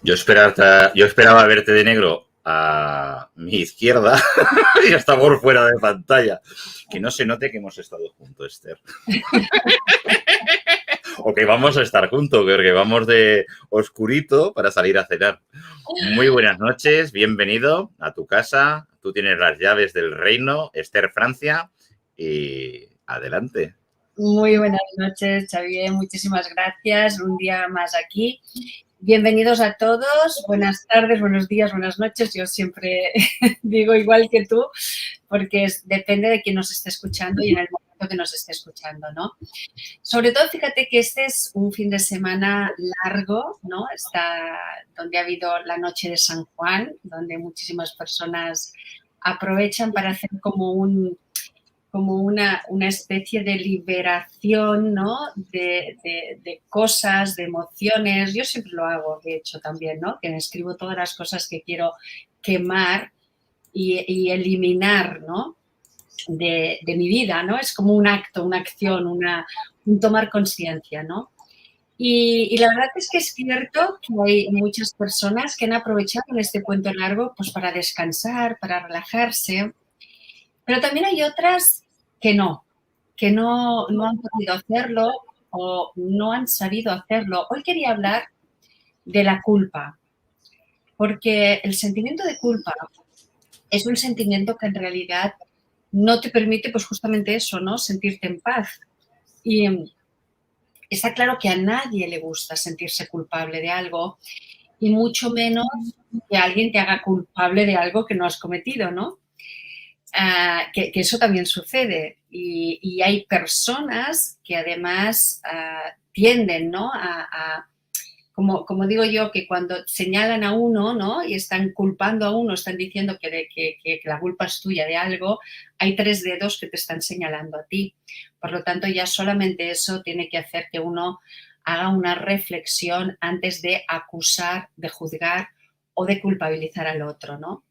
Yo esperaba verte de negro a mi izquierda y hasta por fuera de pantalla. Que no se note que hemos estado juntos, Esther. O que vamos a estar juntos, porque vamos de oscurito para salir a cenar. Muy buenas noches, bienvenido a tu casa. Tú tienes las llaves del reino, Esther Francia, y adelante. Muy buenas noches, Xavier. Muchísimas gracias. Un día más aquí. Bienvenidos a todos. Buenas tardes, buenos días, buenas noches. Yo siempre digo igual que tú, porque depende de quién nos esté escuchando y en el momento que nos esté escuchando, ¿no? Sobre todo, fíjate que este es un fin de semana largo, ¿no? Está donde ha habido la noche de San Juan, donde muchísimas personas aprovechan para hacer como una especie de liberación, ¿no? De cosas, de emociones. Yo siempre lo hago, de hecho, también, ¿no? Que me escribo todas las cosas que quiero quemar y eliminar, ¿no? De mi vida, ¿no? Es como un acto, una acción, un tomar conciencia, ¿no? Y la verdad es que es cierto que hay muchas personas que han aprovechado en este puente largo pues para descansar, para relajarse, pero también hay otras que no han podido hacerlo o no han sabido hacerlo. Hoy quería hablar de la culpa, porque el sentimiento de culpa es un sentimiento que en realidad no te permite, pues justamente eso, ¿no? Sentirte en paz. Y está claro que a nadie le gusta sentirse culpable de algo y mucho menos que alguien te haga culpable de algo que no has cometido, ¿no? Que eso también sucede y hay personas que además tienden, ¿no? Como digo yo, que cuando señalan a uno, ¿no? Y están culpando a uno, están diciendo que la culpa es tuya de algo, hay 3 dedos que te están señalando a ti. Por lo tanto, ya solamente eso tiene que hacer que uno haga una reflexión antes de acusar, de juzgar o de culpabilizar al otro, ¿no?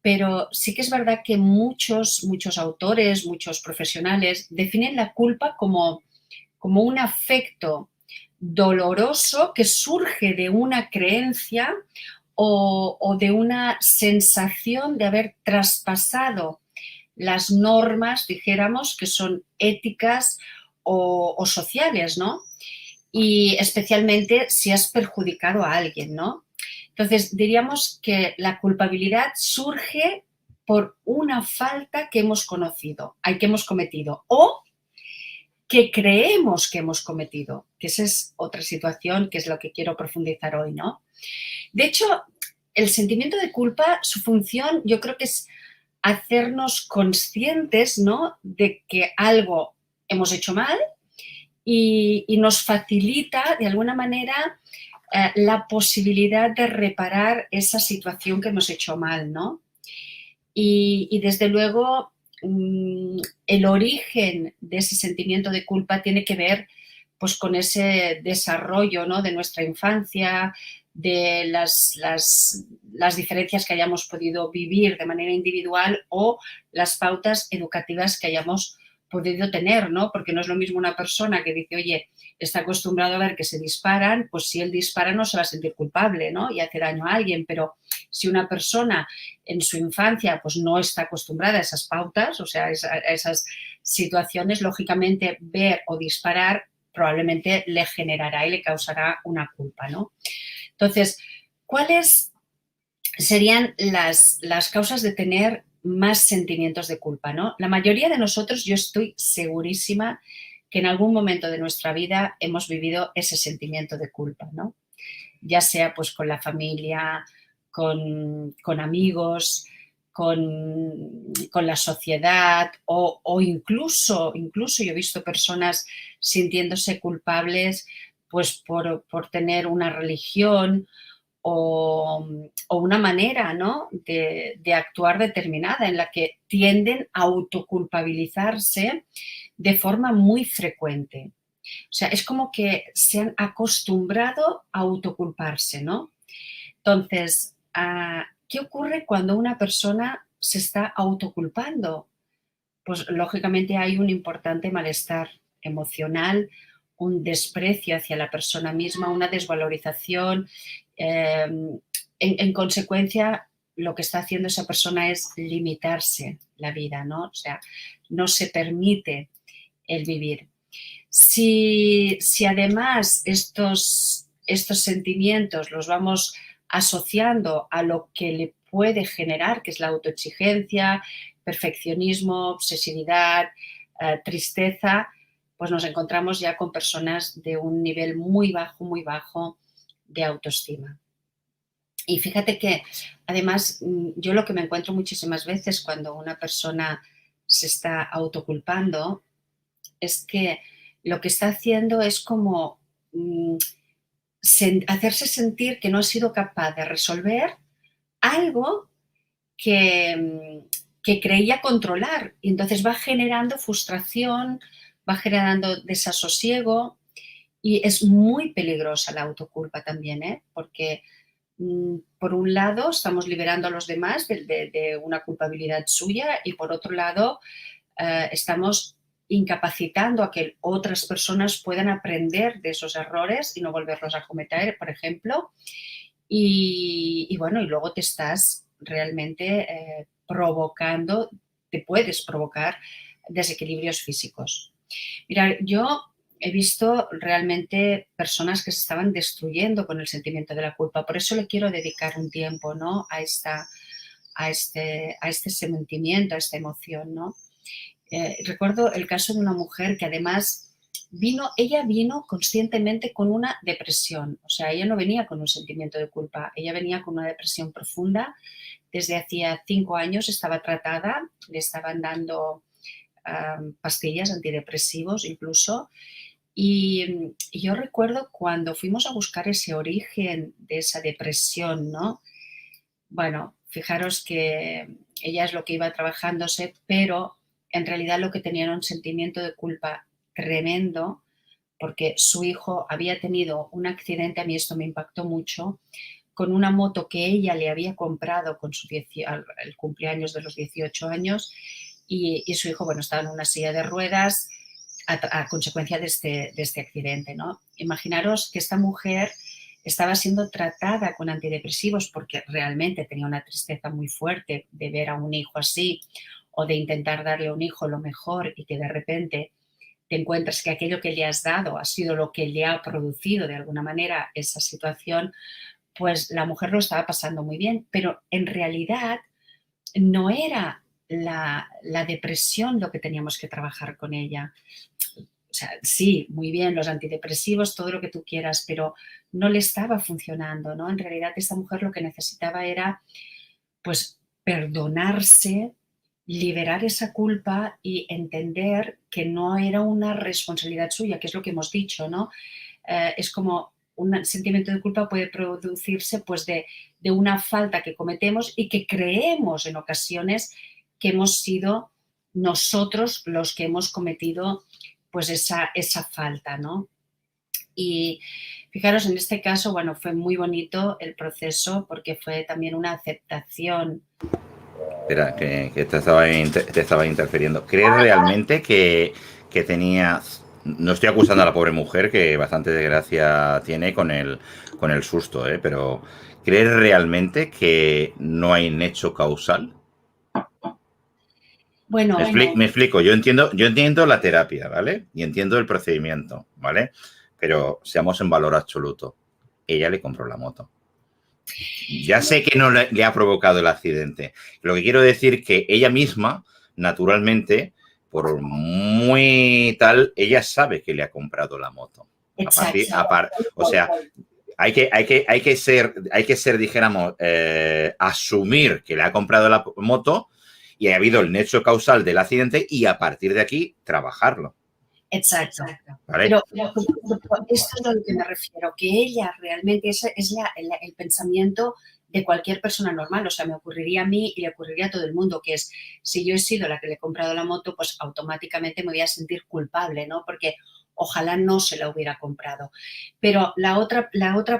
Pero sí que es verdad que muchos autores, muchos profesionales definen la culpa como un afecto doloroso que surge de una creencia o de una sensación de haber traspasado las normas, dijéramos, que son éticas o sociales, ¿no? Y especialmente si has perjudicado a alguien, ¿no? Entonces, diríamos que la culpabilidad surge por una falta que hemos cometido o que creemos que hemos cometido, que esa es otra situación que es lo que quiero profundizar hoy, ¿no? De hecho, el sentimiento de culpa, su función, yo creo que es hacernos conscientes, ¿no? De que algo hemos hecho mal y nos facilita, de alguna manera, la posibilidad de reparar esa situación que hemos hecho mal, ¿no? Y desde luego, el origen de ese sentimiento de culpa tiene que ver pues con ese desarrollo, ¿no? De nuestra infancia, de las diferencias que hayamos podido vivir de manera individual o las pautas educativas que hayamos podido tener, ¿no? Porque no es lo mismo una persona que dice, oye, está acostumbrado a ver que se disparan, pues si él dispara no se va a sentir culpable, ¿no? Y hace daño a alguien, pero si una persona en su infancia pues no está acostumbrada a esas pautas, o sea, a esas situaciones, lógicamente ver o disparar probablemente le generará y le causará una culpa, ¿no? Entonces, ¿cuáles serían las causas de tener más sentimientos de culpa, ¿no? La mayoría de nosotros, yo estoy segurísima que en algún momento de nuestra vida hemos vivido ese sentimiento de culpa, ¿no? Ya sea pues con la familia, con amigos, con la sociedad o incluso yo he visto personas sintiéndose culpables pues por tener una religión o una manera, ¿no? de actuar determinada en la que tienden a autoculpabilizarse de forma muy frecuente. O sea, es como que se han acostumbrado a autoculparse, ¿no? Entonces, ¿qué ocurre cuando una persona se está autoculpando? Pues lógicamente hay un importante malestar emocional, un desprecio hacia la persona misma, una desvalorización En consecuencia, lo que está haciendo esa persona es limitarse la vida, ¿no? O sea, no se permite el vivir. Si además estos sentimientos los vamos asociando a lo que le puede generar, que es la autoexigencia, perfeccionismo, obsesividad, tristeza, pues nos encontramos ya con personas de un nivel muy bajo de autoestima. Y fíjate que, además, yo lo que me encuentro muchísimas veces cuando una persona se está autoculpando es que lo que está haciendo es como hacerse sentir que no ha sido capaz de resolver algo que creía controlar. Y entonces va generando frustración, va generando desasosiego y es muy peligrosa la autoculpa también, ¿eh? Porque por un lado estamos liberando a los demás de una culpabilidad suya y por otro lado estamos incapacitando a que otras personas puedan aprender de esos errores y no volverlos a cometer, por ejemplo. Y bueno, y luego te estás realmente provocando, te puedes provocar desequilibrios físicos. Mira, yo he visto realmente personas que se estaban destruyendo con el sentimiento de la culpa. Por eso le quiero dedicar un tiempo, ¿no? a este sentimiento, a esta emoción, ¿no? Recuerdo el caso de una mujer que además ella vino conscientemente con una depresión. O sea, ella no venía con un sentimiento de culpa, ella venía con una depresión profunda. Desde hacía 5 años estaba tratada, le estaban dando pastillas antidepresivos incluso. Y yo recuerdo cuando fuimos a buscar ese origen de esa depresión, ¿no? Bueno, fijaros que ella es lo que iba trabajándose, pero en realidad lo que tenía era un sentimiento de culpa tremendo porque su hijo había tenido un accidente, a mí esto me impactó mucho, con una moto que ella le había comprado con el cumpleaños de los 18 años y su hijo, bueno, estaba en una silla de ruedas a consecuencia de este accidente, ¿no? Imaginaros que esta mujer estaba siendo tratada con antidepresivos porque realmente tenía una tristeza muy fuerte de ver a un hijo así o de intentar darle a un hijo lo mejor y que de repente te encuentras que aquello que le has dado ha sido lo que le ha producido de alguna manera esa situación, pues la mujer lo estaba pasando muy bien, pero en realidad no era la depresión lo que teníamos que trabajar con ella. O sea, sí, muy bien, los antidepresivos, todo lo que tú quieras, pero no le estaba funcionando, ¿no? En realidad esta mujer lo que necesitaba era, pues, perdonarse, liberar esa culpa y entender que no era una responsabilidad suya, que es lo que hemos dicho, ¿no? Es como un sentimiento de culpa puede producirse pues de una falta que cometemos y que creemos en ocasiones que hemos sido nosotros los que hemos cometido pues esa falta, ¿no? Y fijaros, en este caso, bueno, fue muy bonito el proceso porque fue también una aceptación. Espera, que te estaba interfiriendo. ¿Crees realmente que tenía... No estoy acusando a la pobre mujer, que bastante desgracia tiene con el susto, ¿eh? Pero ¿crees realmente que no hay nexo causal? Bueno, Me explico, yo entiendo la terapia, ¿vale? Y entiendo el procedimiento, ¿vale? Pero seamos en valor absoluto. Ella le compró la moto. Ya sé que no le ha provocado el accidente. Lo que quiero decir que ella misma, naturalmente, por muy tal, ella sabe que le ha comprado la moto. exacto. O sea, hay que ser, dijéramos, asumir que le ha comprado la moto y ha habido el nexo causal del accidente y a partir de aquí trabajarlo. Exacto. ¿Vale? Pero esto es a lo que me refiero, que ella realmente es el pensamiento de cualquier persona normal. O sea, me ocurriría a mí y le ocurriría a todo el mundo, que es, si yo he sido la que le he comprado la moto, pues automáticamente me voy a sentir culpable, ¿no? Porque ojalá no se la hubiera comprado. Pero la otra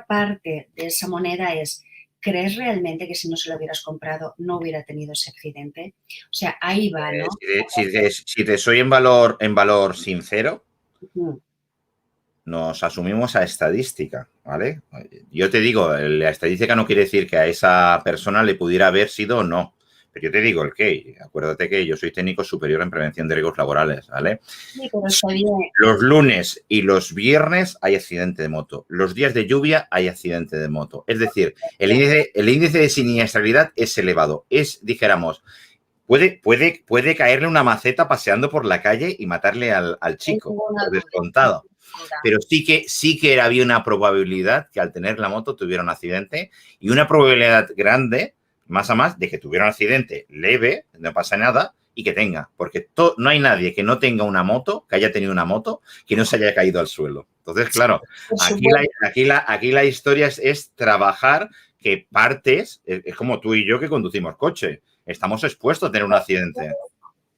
parte de esa moneda es, ¿crees realmente que si no se la hubieras comprado no hubiera tenido ese accidente? O sea, ahí va, ¿no? Si te soy en valor sincero, nos asumimos a estadística, ¿vale? Yo te digo, la estadística no quiere decir que a esa persona le pudiera haber sido o no. Pero yo te digo el qué. Acuérdate que yo soy técnico superior en prevención de riesgos laborales, ¿vale? Sí, pero está bien. Los lunes y los viernes hay accidente de moto. Los días de lluvia hay accidente de moto. Es decir, el índice de siniestralidad es elevado. Es, dijéramos, puede caerle una maceta paseando por la calle y matarle al chico, por descontado. Pero sí que había una probabilidad que al tener la moto tuviera un accidente y una probabilidad grande, más a más, de que tuviera un accidente leve, no pasa nada, y que tenga. Porque no hay nadie que no tenga una moto, que haya tenido una moto, que no se haya caído al suelo. Entonces, claro, aquí la historia es trabajar que partes, es como tú y yo que conducimos coche. Estamos expuestos a tener un accidente.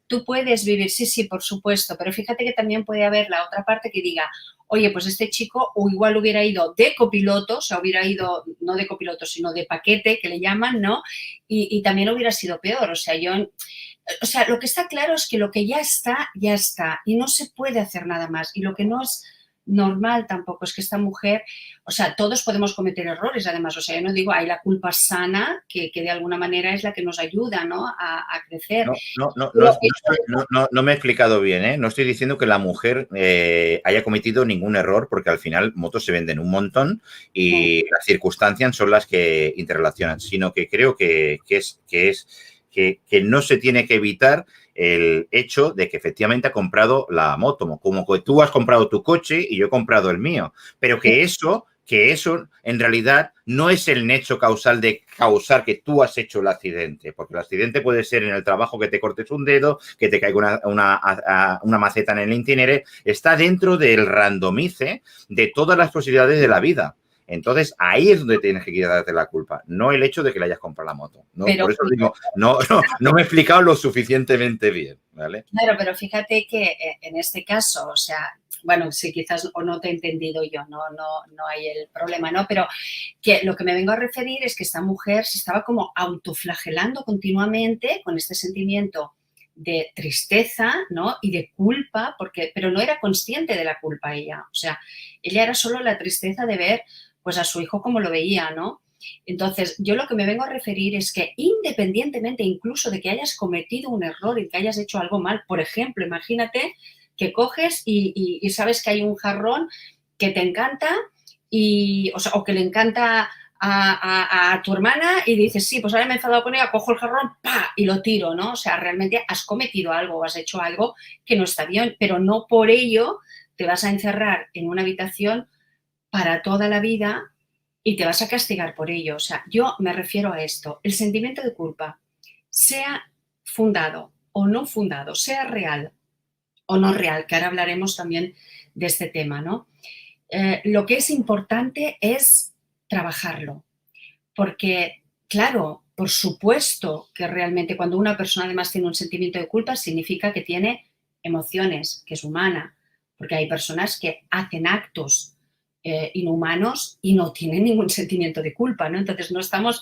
Tú puedes vivir, sí, por supuesto, pero fíjate que también puede haber la otra parte que diga, oye, pues este chico o igual hubiera ido de copiloto, o sea, hubiera ido no de copiloto, sino de paquete, que le llaman, ¿no? Y también hubiera sido peor, o sea, lo que está claro es que lo que ya está, y no se puede hacer nada más. Y lo que no es normal tampoco es que esta mujer, o sea, todos podemos cometer errores además, o sea, yo no digo, hay la culpa sana, que de alguna manera es la que nos ayuda, ¿no?, a crecer. No me he explicado bien, ¿eh? No estoy diciendo que la mujer haya cometido ningún error, porque al final motos se venden un montón y las circunstancias son las que interrelacionan, sino que creo que no se tiene que evitar el hecho de que efectivamente ha comprado la moto, como que tú has comprado tu coche y yo he comprado el mío, pero que eso en realidad no es el nexo causal de causar que tú has hecho el accidente, porque el accidente puede ser en el trabajo que te cortes un dedo, que te caiga una maceta en el itinerario, está dentro del randomice de todas las posibilidades de la vida. Entonces, ahí es donde tienes que quitarte la culpa, no el hecho de que le hayas comprado la moto. ¿No? Por eso digo, no me he explicado lo suficientemente bien, ¿vale? Claro, pero fíjate que en este caso, o sea, bueno, sí, quizás o no te he entendido yo, no hay el problema, ¿no? Pero que lo que me vengo a referir es que esta mujer se estaba como autoflagelando continuamente con este sentimiento de tristeza, ¿no?, y de culpa, pero no era consciente de la culpa ella. O sea, ella era solo la tristeza de ver, pues, a su hijo como lo veía, ¿no? Entonces, yo lo que me vengo a referir es que independientemente incluso de que hayas cometido un error y que hayas hecho algo mal, por ejemplo, imagínate que coges y sabes que hay un jarrón que te encanta o que le encanta a tu hermana y dices, sí, pues ahora me he enfadado con ella, cojo el jarrón, ¡pa!, y lo tiro, ¿no? O sea, realmente has cometido algo o has hecho algo que no está bien, pero no por ello te vas a encerrar en una habitación para toda la vida y te vas a castigar por ello. O sea, yo me refiero a esto. El sentimiento de culpa, sea fundado o no fundado, sea real o no real, que ahora hablaremos también de este tema, ¿no? Lo que es importante es trabajarlo, porque, claro, por supuesto que realmente cuando una persona además tiene un sentimiento de culpa significa que tiene emociones, que es humana, porque hay personas que hacen actos inhumanos y no tienen ningún sentimiento de culpa, ¿no? Entonces no estamos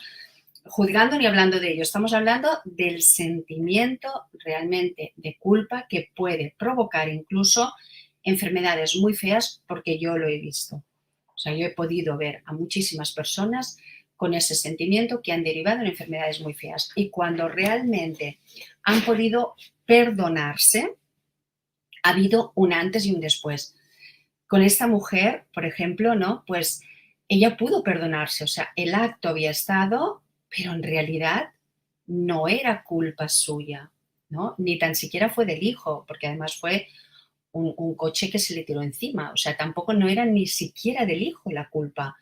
juzgando ni hablando de ello, estamos hablando del sentimiento realmente de culpa que puede provocar incluso enfermedades muy feas, porque yo lo he visto. O sea, yo he podido ver a muchísimas personas con ese sentimiento que han derivado en enfermedades muy feas. Y cuando realmente han podido perdonarse, ha habido un antes y un después. Con esta mujer, por ejemplo, ¿no?, pues ella pudo perdonarse, o sea, el acto había estado, pero en realidad no era culpa suya, ¿no? Ni tan siquiera fue del hijo, porque además fue un coche que se le tiró encima, o sea, tampoco no era ni siquiera del hijo la culpa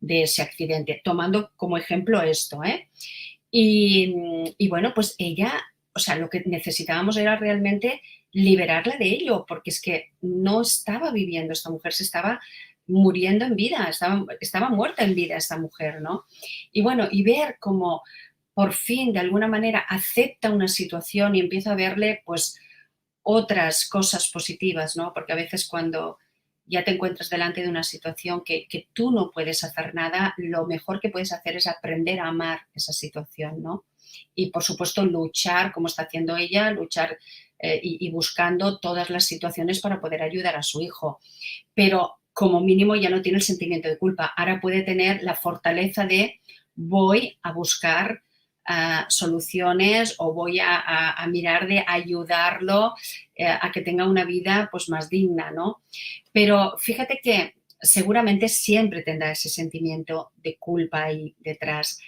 de ese accidente, tomando como ejemplo esto, ¿eh? Y bueno, pues ella, o sea, lo que necesitábamos era realmente liberarla de ello, porque es que no estaba viviendo esta mujer, se estaba muriendo en vida, estaba muerta en vida esta mujer, ¿no? Y bueno, y ver cómo por fin, de alguna manera, acepta una situación y empieza a verle, pues, otras cosas positivas, ¿no? Porque a veces cuando ya te encuentras delante de una situación que tú no puedes hacer nada, lo mejor que puedes hacer es aprender a amar esa situación, ¿no? Y, por supuesto, luchar, como está haciendo ella, luchar y buscando todas las situaciones para poder ayudar a su hijo. Pero como mínimo ya no tiene el sentimiento de culpa. Ahora puede tener la fortaleza de voy a buscar soluciones o voy a mirar de ayudarlo a que tenga una vida pues más digna, ¿no? Pero fíjate que seguramente siempre tendrá ese sentimiento de culpa ahí detrás,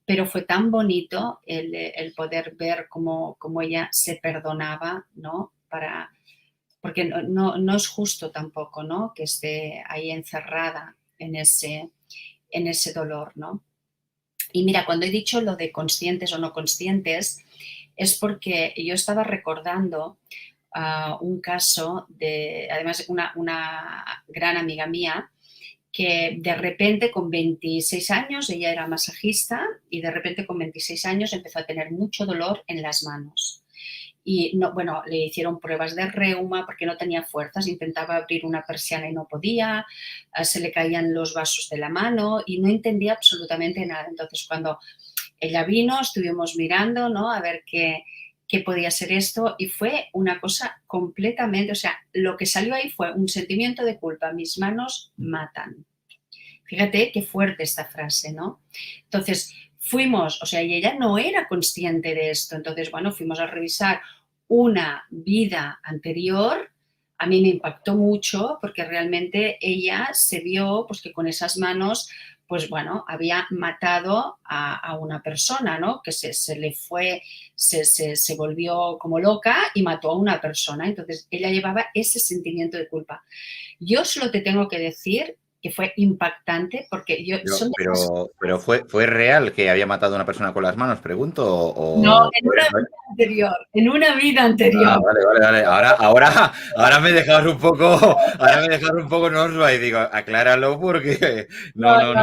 pero fue tan bonito el poder ver cómo ella se perdonaba, ¿no? Porque no es justo tampoco, ¿no? Que esté ahí encerrada en ese dolor, ¿no? Y mira, cuando he dicho lo de conscientes o no conscientes, es porque yo estaba recordando un caso de, además, una gran amiga mía, que de repente con 26 años, ella era masajista, y de repente con 26 años empezó a tener mucho dolor en las manos. Y no, bueno, le hicieron pruebas de reuma porque no tenía fuerzas, intentaba abrir una persiana y no podía, se le caían los vasos de la mano y no entendía absolutamente nada. Entonces, cuando ella vino, estuvimos mirando, ¿no? A ver qué podía ser esto, y fue una cosa completamente, o sea, lo que salió ahí fue un sentimiento de culpa. Mis manos matan. Fíjate qué fuerte esta frase, ¿no? Entonces, fuimos, o sea, y ella no era consciente de esto. Entonces, bueno, fuimos a revisar una vida anterior. A mí me impactó mucho porque realmente ella se vio pues que con esas manos, pues bueno, había matado a una persona, ¿no? Que se le fue, se volvió como loca y mató a una persona. Entonces, ella llevaba ese sentimiento de culpa. Yo solo te tengo que decir que fue impactante porque yo... Pero ¿fue real que había matado a una persona con las manos, pregunto? No, en una vida anterior, en una vida anterior. Vale. Ahora me dejas un poco, nosva y digo, acláralo porque no.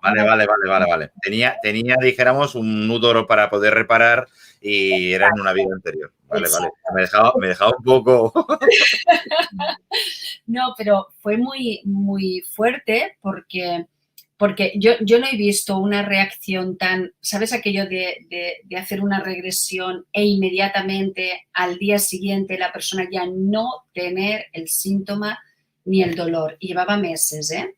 Vale. Tenía, dijéramos, un nudo para poder reparar y era en una vida anterior. Vale. Me dejaba un poco. No, pero fue muy, muy fuerte porque yo no he visto una reacción tan, ¿sabes? Aquello de hacer una regresión e inmediatamente al día siguiente la persona ya no tener el síntoma ni el dolor. Y llevaba meses, ¿eh?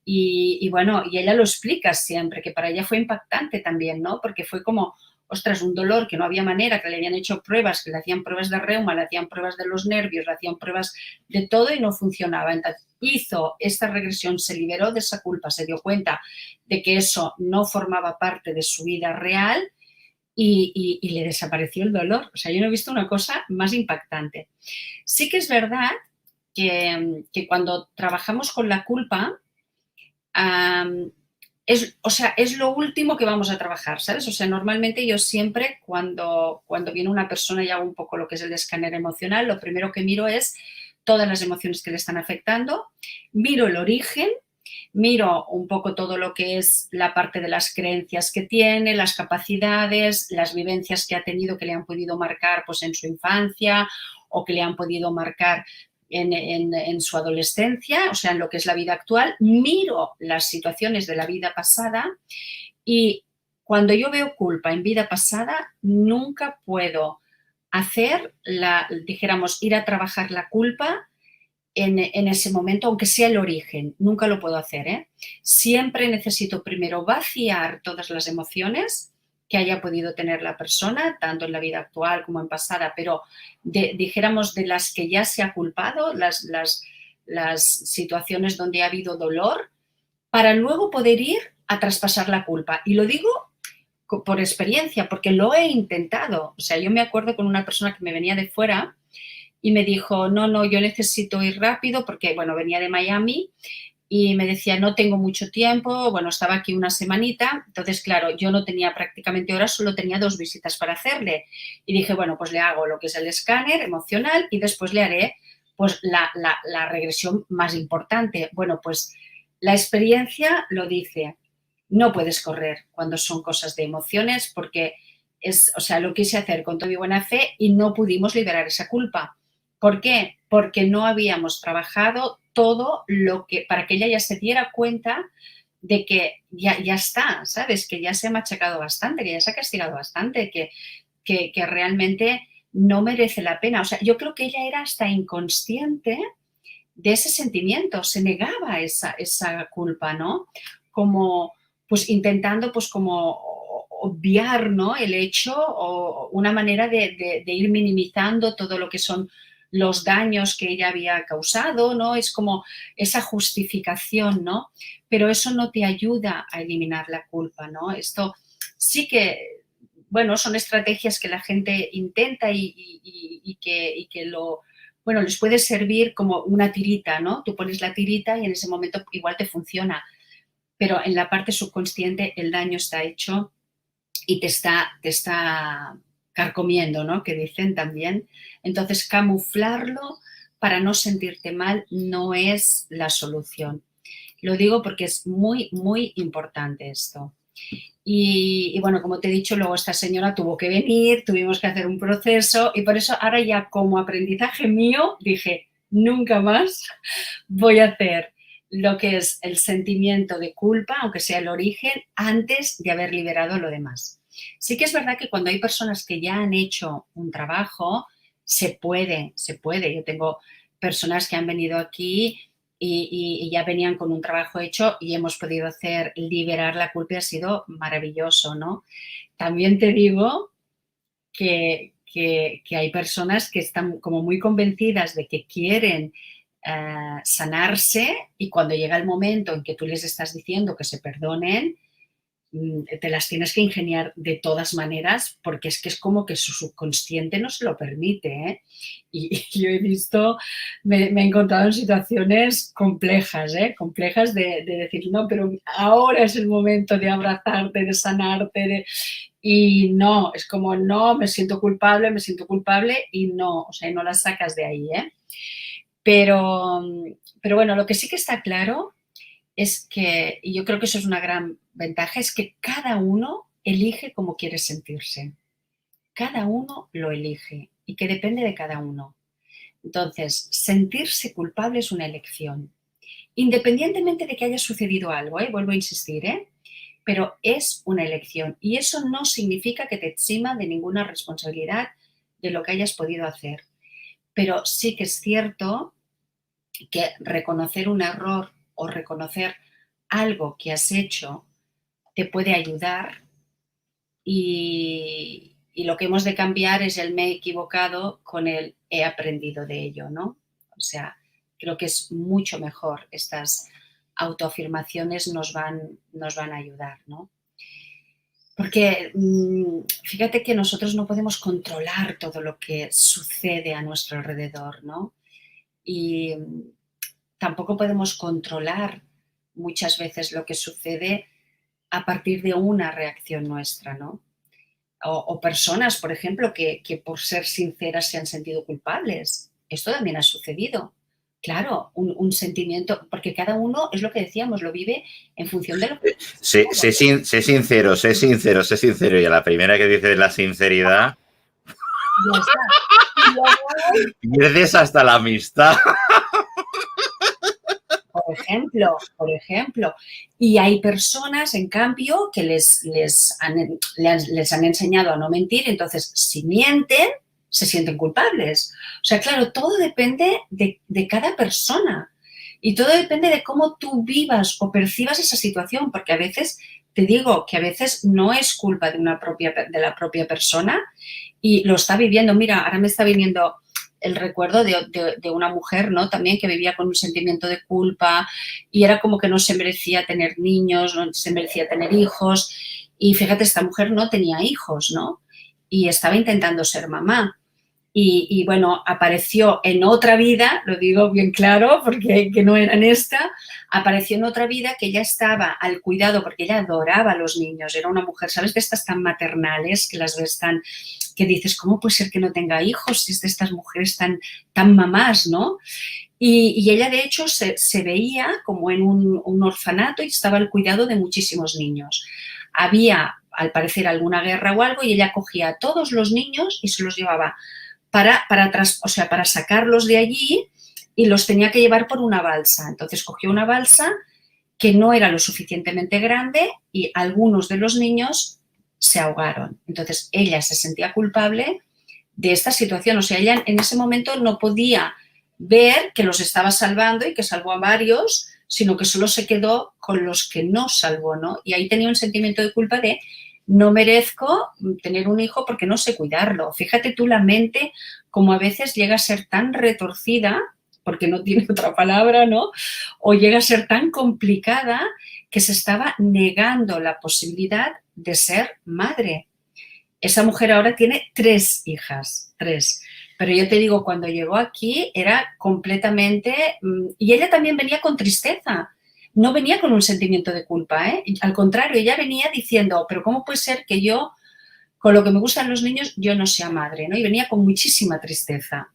Y bueno, y ella lo explica siempre, que para ella fue impactante también, ¿no? Porque fue como, ostras, un dolor que no había manera, que le habían hecho pruebas, que le hacían pruebas de reuma, le hacían pruebas de los nervios, le hacían pruebas de todo y no funcionaba. Entonces, hizo esta regresión, se liberó de esa culpa, se dio cuenta de que eso no formaba parte de su vida real y le desapareció el dolor. O sea, yo no he visto una cosa más impactante. Sí que es verdad que cuando trabajamos con la culpa, es lo último que vamos a trabajar, ¿sabes? O sea, normalmente yo siempre cuando viene una persona y hago un poco lo que es el escáner emocional, lo primero que miro es todas las emociones que le están afectando, miro el origen, miro un poco todo lo que es la parte de las creencias que tiene, las capacidades, las vivencias que ha tenido que le han podido marcar pues en su infancia o que le han podido marcar en su adolescencia, o sea, en lo que es la vida actual, miro las situaciones de la vida pasada y cuando yo veo culpa en vida pasada, nunca puedo hacer, dijéramos, ir a trabajar la culpa en ese momento, aunque sea el origen, nunca lo puedo hacer, ¿eh? Siempre necesito primero vaciar todas las emociones que haya podido tener la persona, tanto en la vida actual como en pasada, pero dijéramos de las que ya se ha culpado, las situaciones donde ha habido dolor, para luego poder ir a traspasar la culpa. Y lo digo por experiencia, porque lo he intentado. O sea, yo me acuerdo con una persona que me venía de fuera y me dijo, no, yo necesito ir rápido porque, bueno, venía de Miami y me decía, no tengo mucho tiempo, bueno, estaba aquí una semanita, entonces, claro, yo no tenía prácticamente horas, solo tenía 2 visitas para hacerle. Y dije, bueno, pues le hago lo que es el escáner emocional y después le haré pues la regresión más importante. Bueno, pues la experiencia lo dice, no puedes correr cuando son cosas de emociones porque o sea, lo quise hacer con toda mi buena fe y no pudimos liberar esa culpa. ¿Por qué? Porque no habíamos trabajado todo lo que, para que ella ya se diera cuenta de que ya está, ¿sabes? Que ya se ha machacado bastante, que ya se ha castigado bastante, que realmente no merece la pena. O sea, yo creo que ella era hasta inconsciente ese sentimiento, se negaba esa culpa, ¿no? Como, pues intentando, pues como obviar, ¿no? El hecho o una manera de ir minimizando todo lo que son los daños que ella había causado, ¿no? Es como esa justificación, ¿no? Pero eso no te ayuda a eliminar la culpa, ¿no? Esto sí que, bueno, son estrategias que la gente intenta y que lo, bueno, les puede servir como una tirita, ¿no? Tú pones la tirita y en ese momento igual te funciona, pero en la parte subconsciente el daño está hecho y te está carcomiendo, ¿no? Que dicen también. Entonces, camuflarlo para no sentirte mal no es la solución. Lo digo porque es muy, muy importante esto. Y bueno, como te he dicho, luego esta señora tuvo que venir, tuvimos que hacer un proceso y por eso ahora ya como aprendizaje mío dije, nunca más voy a hacer lo que es el sentimiento de culpa, aunque sea el origen, antes de haber liberado lo demás. Sí que es verdad que cuando hay personas que ya han hecho un trabajo, se puede. Yo tengo personas que han venido aquí y ya venían con un trabajo hecho y hemos podido hacer liberar la culpa y ha sido maravilloso, ¿no? También te digo que hay personas que están como muy convencidas de que quieren sanarse y cuando llega el momento en que tú les estás diciendo que se perdonen, te las tienes que ingeniar de todas maneras porque es que es como que su subconsciente no se lo permite, ¿eh? Y yo he visto, me he encontrado en situaciones complejas, ¿eh? Complejas de decir, no, pero ahora es el momento de abrazarte, de sanarte, y no, es como, no, me siento culpable y no, o sea, no las sacas de ahí, ¿eh? Pero bueno, lo que sí que está claro es que, y yo creo que eso es una gran ventaja, es que cada uno elige cómo quiere sentirse. Cada uno lo elige y que depende de cada uno. Entonces, sentirse culpable es una elección, independientemente de que haya sucedido algo, vuelvo a insistir, pero es una elección y eso no significa que te exima de ninguna responsabilidad de lo que hayas podido hacer. Pero sí que es cierto que reconocer un error o reconocer algo que has hecho te puede ayudar y lo que hemos de cambiar es el me he equivocado con el he aprendido de ello, ¿no? O sea, creo que es mucho mejor. Estas autoafirmaciones nos van a ayudar, ¿no? Porque fíjate que nosotros no podemos controlar todo lo que sucede a nuestro alrededor, ¿no? Y tampoco podemos controlar muchas veces lo que sucede a partir de una reacción nuestra, ¿no? O personas, por ejemplo, que por ser sinceras se han sentido culpables. Esto también ha sucedido. Claro, un sentimiento, porque cada uno, es lo que decíamos, lo vive en función de lo que... Sé sincero, sé sincero, sé sincero. Y a la primera que dices la sinceridad, Ya está. pierdes hasta la amistad. Por ejemplo. Y hay personas, en cambio, que les han enseñado a no mentir, entonces, si mienten, se sienten culpables. O sea, claro, todo depende de cada persona y todo depende de cómo tú vivas o percibas esa situación, porque a veces, te digo, que a veces no es culpa de la propia persona y lo está viviendo. Mira, ahora me está viniendo el recuerdo de una mujer, ¿no? También que vivía con un sentimiento de culpa y era como que no se merecía tener niños, no se merecía tener hijos. Y fíjate, esta mujer no tenía hijos, ¿no? Y estaba intentando ser mamá. Y bueno, apareció en otra vida, lo digo bien claro porque que no era en esta, apareció en otra vida que ella estaba al cuidado, porque ella adoraba a los niños, era una mujer, ¿sabes? De estas tan maternales, que las ves tan, que dices, ¿cómo puede ser que no tenga hijos si es de estas mujeres tan mamás, ¿no? Y ella, de hecho, se veía como en un orfanato y estaba al cuidado de muchísimos niños. Había, al parecer, alguna guerra o algo y ella cogía a todos los niños y se los llevaba para sacarlos de allí y los tenía que llevar por una balsa. Entonces cogió una balsa que no era lo suficientemente grande y algunos de los niños se ahogaron. Entonces ella se sentía culpable de esta situación. O sea, ella en ese momento no podía ver que los estaba salvando y que salvó a varios, sino que solo se quedó con los que no salvó, ¿no? Y ahí tenía un sentimiento de culpa de no merezco tener un hijo porque no sé cuidarlo. Fíjate tú la mente como a veces llega a ser tan retorcida, porque no tiene otra palabra, ¿no? O llega a ser tan complicada que se estaba negando la posibilidad de ser madre. Esa mujer ahora tiene 3 hijas, 3. Pero yo te digo, cuando llegó aquí era completamente... Y ella también venía con tristeza. No venía con un sentimiento de culpa, ¿eh? Al contrario, ella venía diciendo, pero ¿cómo puede ser que yo, con lo que me gustan los niños, yo no sea madre, ¿no? Y venía con muchísima tristeza.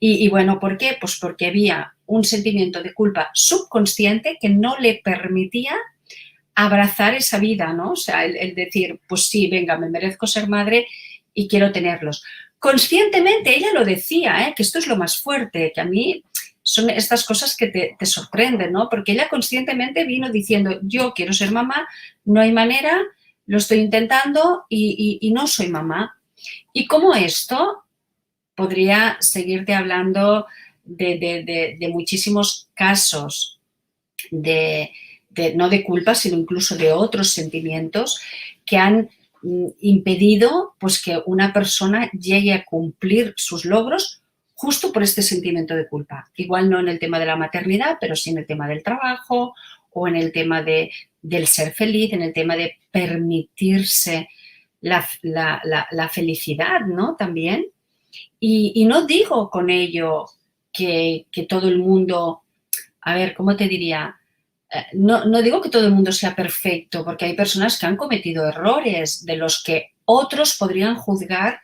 Y bueno, ¿por qué? Pues porque había un sentimiento de culpa subconsciente que no le permitía abrazar esa vida, ¿no? O sea, el decir, pues sí, venga, me merezco ser madre y quiero tenerlos. Conscientemente ella lo decía, ¿eh? Que esto es lo más fuerte, que a mí son estas cosas que te sorprenden, ¿no? Porque ella conscientemente vino diciendo, yo quiero ser mamá, no hay manera, lo estoy intentando y no soy mamá. Y como esto podría seguirte hablando de muchísimos casos no de culpa, sino incluso de otros sentimientos que han impedido pues, que una persona llegue a cumplir sus logros justo por este sentimiento de culpa. Igual no en el tema de la maternidad, pero sí en el tema del trabajo o en el tema del ser feliz, en el tema de permitirse la felicidad, ¿no? También. Y no digo con ello que todo el mundo, a ver, ¿cómo te diría? No digo que todo el mundo sea perfecto, porque hay personas que han cometido errores de los que otros podrían juzgar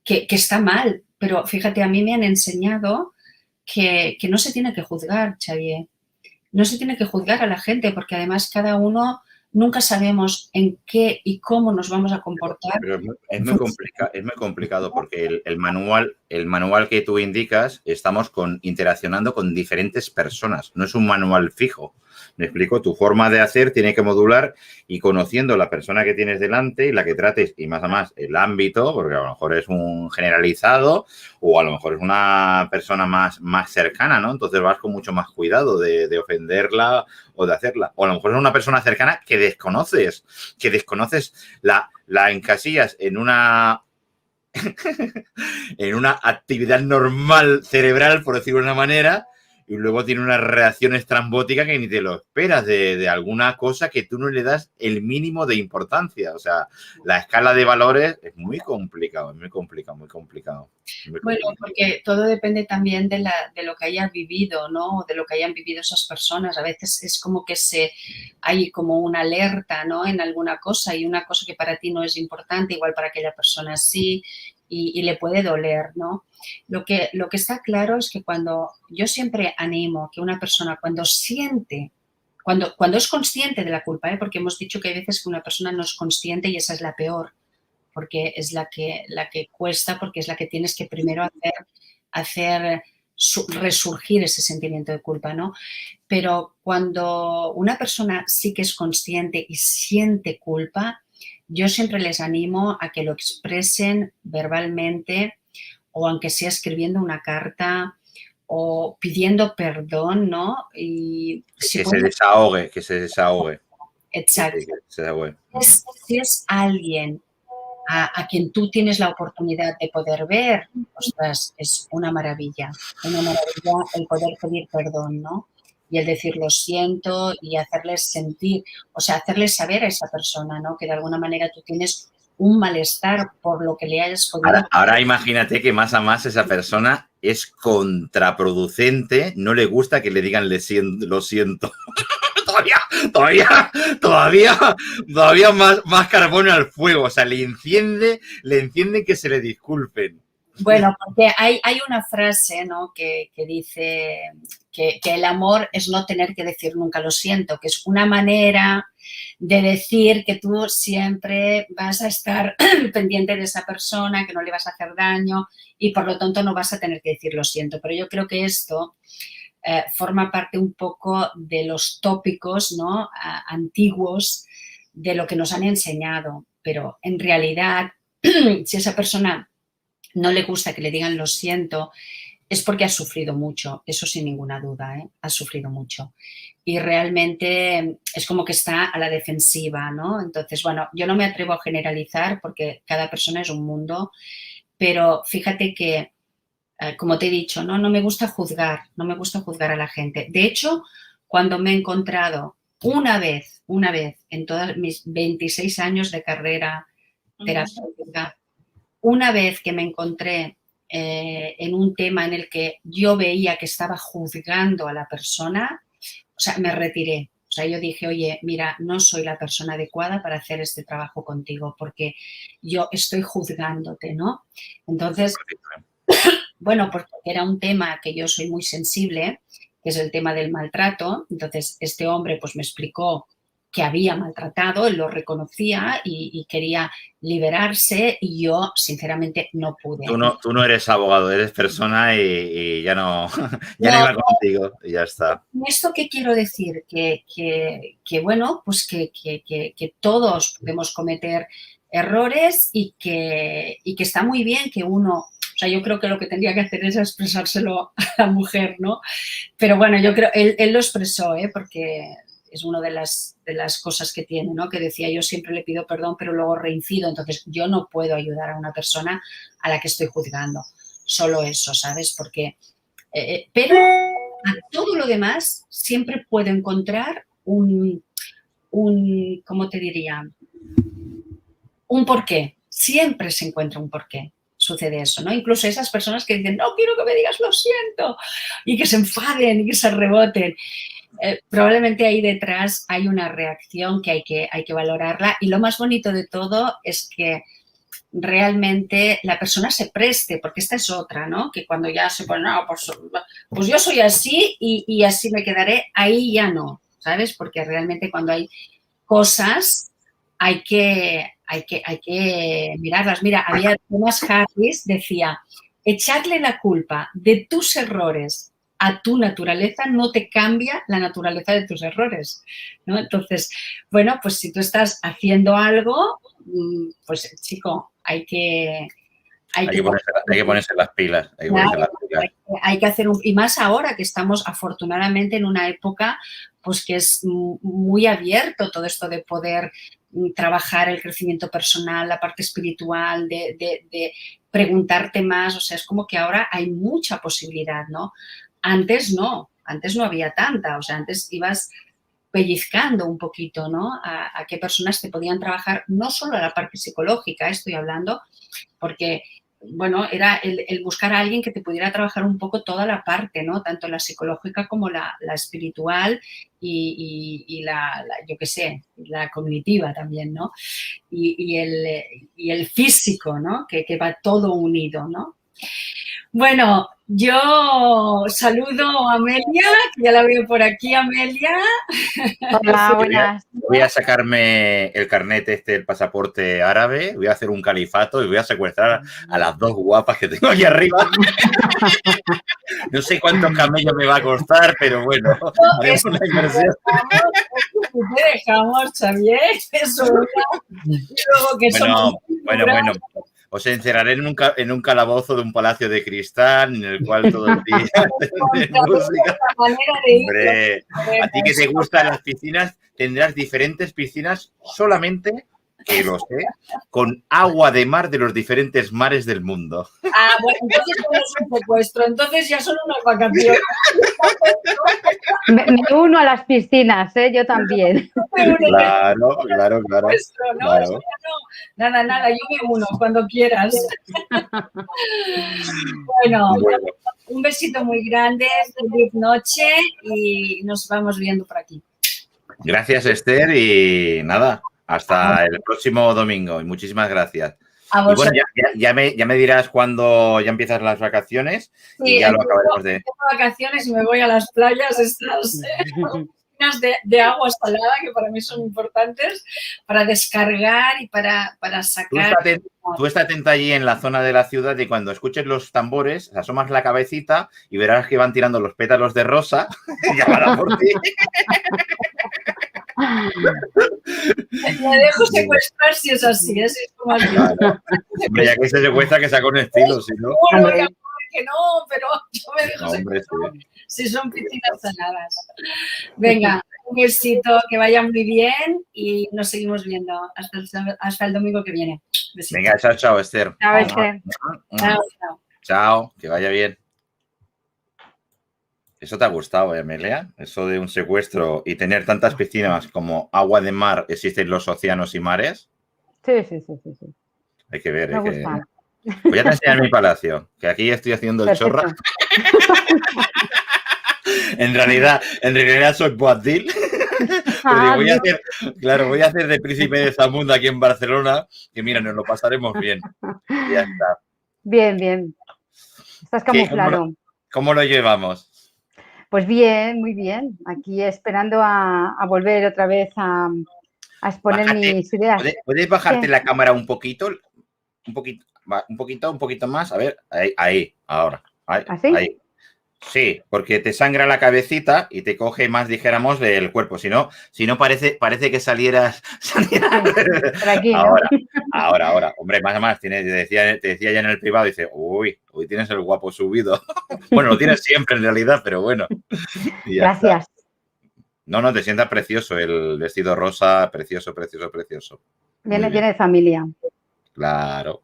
que está mal. Pero fíjate, a mí me han enseñado que no se tiene que juzgar, Xavier. No se tiene que juzgar a la gente, porque además cada uno nunca sabemos en qué y cómo nos vamos a comportar. Pero es muy complicado porque el manual que tú indicas, estamos interaccionando con diferentes personas, no es un manual fijo. Me explico, tu forma de hacer tiene que modular y conociendo la persona que tienes delante y la que trates y más a más el ámbito, porque a lo mejor es un generalizado o a lo mejor es una persona más cercana, ¿no? Entonces vas con mucho más cuidado de ofenderla o de hacerla. O a lo mejor es una persona cercana que desconoces, la encasillas en una en una actividad normal cerebral, por decirlo de una manera, y luego tiene una reacción estrambótica que ni te lo esperas de alguna cosa que tú no le das el mínimo de importancia. O sea, la escala de valores es muy complicado, muy complicado. Bueno, porque todo depende también de lo que haya vivido, ¿no? De lo que hayan vivido esas personas. A veces es como que hay como una alerta, ¿no? En alguna cosa y una cosa que para ti no es importante, igual para aquella persona sí, y le puede doler, ¿no? Lo que está claro es que cuando yo siempre animo que una persona cuando es consciente de la culpa, ¿eh? Porque hemos dicho que hay veces que una persona no es consciente y esa es la peor, porque es la que cuesta, porque es la que tienes que primero hacer resurgir ese sentimiento de culpa, ¿no? Pero cuando una persona sí que es consciente y siente culpa, yo siempre les animo a que lo expresen verbalmente o aunque sea escribiendo una carta o pidiendo perdón, ¿no? Y que se desahogue. Exacto. Que se desahogue. Si es alguien a quien tú tienes la oportunidad de poder ver, ostras, es una maravilla el poder pedir perdón, ¿no? Y el decir lo siento y hacerles sentir, o sea, hacerles saber a esa persona, ¿no? Que de alguna manera tú tienes un malestar por lo que le hayas podido. Ahora imagínate que más a más esa persona es contraproducente, no le gusta que le digan lo siento. todavía más carbón al fuego, o sea, le enciende que se le disculpen. Bueno, porque hay una frase, ¿no? que dice que el amor es no tener que decir nunca lo siento, que es una manera de decir que tú siempre vas a estar pendiente de esa persona, que no le vas a hacer daño y por lo tanto no vas a tener que decir lo siento. Pero yo creo que esto forma parte un poco de los tópicos, ¿no? Antiguos de lo que nos han enseñado. Pero en realidad, si esa persona no le gusta que le digan lo siento, es porque has sufrido mucho, eso sin ninguna duda, ¿eh? Has sufrido mucho. Y realmente es como que está a la defensiva, ¿no? Entonces, bueno, yo no me atrevo a generalizar porque cada persona es un mundo, pero fíjate que, como te he dicho, ¿no? No me gusta juzgar, no me gusta juzgar a la gente. De hecho, cuando me he encontrado una vez en todos mis 26 años de carrera terapéutica, una vez que me encontré en un tema en el que yo veía que estaba juzgando a la persona, o sea, me retiré. O sea, yo dije, oye, mira, no soy la persona adecuada para hacer este trabajo contigo porque yo estoy juzgándote, ¿no? Entonces, bueno, pues porque era un tema que yo soy muy sensible, que es el tema del maltrato. Entonces, este hombre pues me explicó que había maltratado, él lo reconocía y quería liberarse y yo, sinceramente, no pude. Tú no eres abogado, eres persona y ya no, ya no iba contigo y ya está. ¿Esto qué quiero decir? Que bueno, pues que todos podemos cometer errores y que está muy bien que uno... O sea, yo creo que lo que tendría que hacer es expresárselo a la mujer, ¿no? Pero bueno, yo creo, él lo expresó, porque es una de las cosas que tiene, ¿no? Que decía, yo siempre le pido perdón, pero luego reincido. Entonces, yo no puedo ayudar a una persona a la que estoy juzgando. Solo eso, ¿sabes? Porque... pero a todo lo demás siempre puedo encontrar ¿cómo te diría? Un porqué. Siempre se encuentra un porqué. Sucede eso, ¿no? Incluso esas personas que dicen, no quiero que me digas lo siento, y que se enfaden y que se reboten. Probablemente ahí detrás hay una reacción que hay que valorarla, y lo más bonito de todo es que realmente la persona se preste, porque esta es otra, ¿no? Que cuando ya se pone, no, pues yo soy así y así me quedaré, ahí ya no, ¿sabes? Porque realmente cuando hay cosas hay que mirarlas. Mira, había Thomas Harris, decía, echarle la culpa de tus errores a tu naturaleza no te cambia la naturaleza de tus errores, ¿no? Entonces, bueno, pues si tú estás haciendo algo, pues chico, hay que ponerse las pilas. Hay que hacer y más ahora que estamos afortunadamente en una época pues que es muy abierto todo esto de poder trabajar el crecimiento personal, la parte espiritual, de preguntarte más. O sea, es como que ahora hay mucha posibilidad, ¿no? Antes no había tanta. O sea, antes ibas pellizcando un poquito, ¿no? A qué personas te podían trabajar, no solo a la parte psicológica, estoy hablando, porque, bueno, era el buscar a alguien que te pudiera trabajar un poco toda la parte, ¿no? Tanto la psicológica como la espiritual y la, yo qué sé, la cognitiva también, ¿no? Y el físico, ¿no? Que va todo unido, ¿no? Bueno, yo saludo a Amelia, que ya la veo por aquí, Amelia. Hola, buenas. Voy a sacarme el carnet el pasaporte árabe, voy a hacer un califato y voy a secuestrar a las dos guapas que tengo aquí arriba. No sé cuántos camellos me va a costar, pero bueno, haremos la inversión. Te dejamos, Xavier, eso. Bueno. Os encerraré en un calabozo de un palacio de cristal en el cual todo el día música. Hombre, a ti que te gustan las piscinas, tendrás diferentes piscinas solamente, que lo sé, con agua de mar de los diferentes mares del mundo. Ah, bueno, entonces no es un secuestro, entonces ya son unas vacaciones. Me uno a las piscinas, yo también. Claro. No. Nada, yo me uno cuando quieras. Bueno, un besito muy grande, feliz noche y nos vamos viendo por aquí. Gracias, Esther, y nada, hasta el próximo domingo y muchísimas gracias. Y bueno, ya me dirás cuándo ya empiezas las vacaciones, sí, y ya lo acabaremos de... Tengo vacaciones y me voy a las playas estas de agua salada, que para mí son importantes, para descargar y para sacar... Tú estás atenta allí en la zona de la ciudad y cuando escuches los tambores, asomas la cabecita y verás que van tirando los pétalos de rosa y llamará por ti. Me dejo secuestrar si es así, es como así. Claro. Hombre, ya que se secuestra, que saca un estilo, si no. que no, pero yo me dejo No, hombre, si son piscinas saladas. Venga, un besito, que vaya muy bien y nos seguimos viendo hasta el domingo que viene. Besito. Venga, chao, chao, Esther. Chao, Esther. Chao, chao. Chao, que vaya bien. ¿Eso te ha gustado, Amelia? Eso de un secuestro y tener tantas piscinas como agua de mar existen los océanos y mares. Sí. Hay que ver. Me gusta. Voy a enseñar mi palacio, que aquí estoy haciendo el chorra. En realidad soy Boabdil. Voy a hacer de príncipe de Zamunda aquí en Barcelona, que mira, nos lo pasaremos bien. Ya está. Bien. Estás camuflado. ¿Cómo lo llevamos? Pues bien, muy bien. Aquí esperando a volver otra vez a exponer mis ideas. ¿Puedes bajarte la cámara un poquito? Un poquito más. A ver, ahí, ahora. ¿Así? Ahí. Sí, porque te sangra la cabecita y te coge más, dijéramos, del cuerpo. Si no parece que salieras. Por aquí, ¿no? Ahora. Hombre, más. Te decía ya en el privado, dice, hoy tienes el guapo subido. Bueno, lo tienes siempre en realidad, pero bueno. Gracias. No, te sientas precioso. El vestido rosa, precioso. Viene de familia. Claro.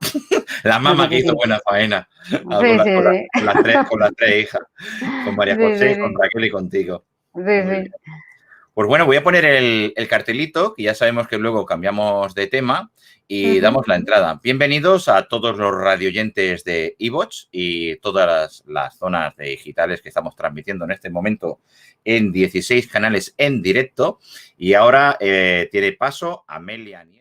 La mamá que hizo buena faena. Con las tres hijas. Con María José, con Raquel y contigo. Sí. Pues bueno, voy a poner el cartelito, que ya sabemos que luego cambiamos de tema y damos la entrada. Bienvenidos a todos los radioyentes de iVox y todas las zonas digitales que estamos transmitiendo en este momento en 16 canales en directo. Y ahora tiene paso Amelia Nieto.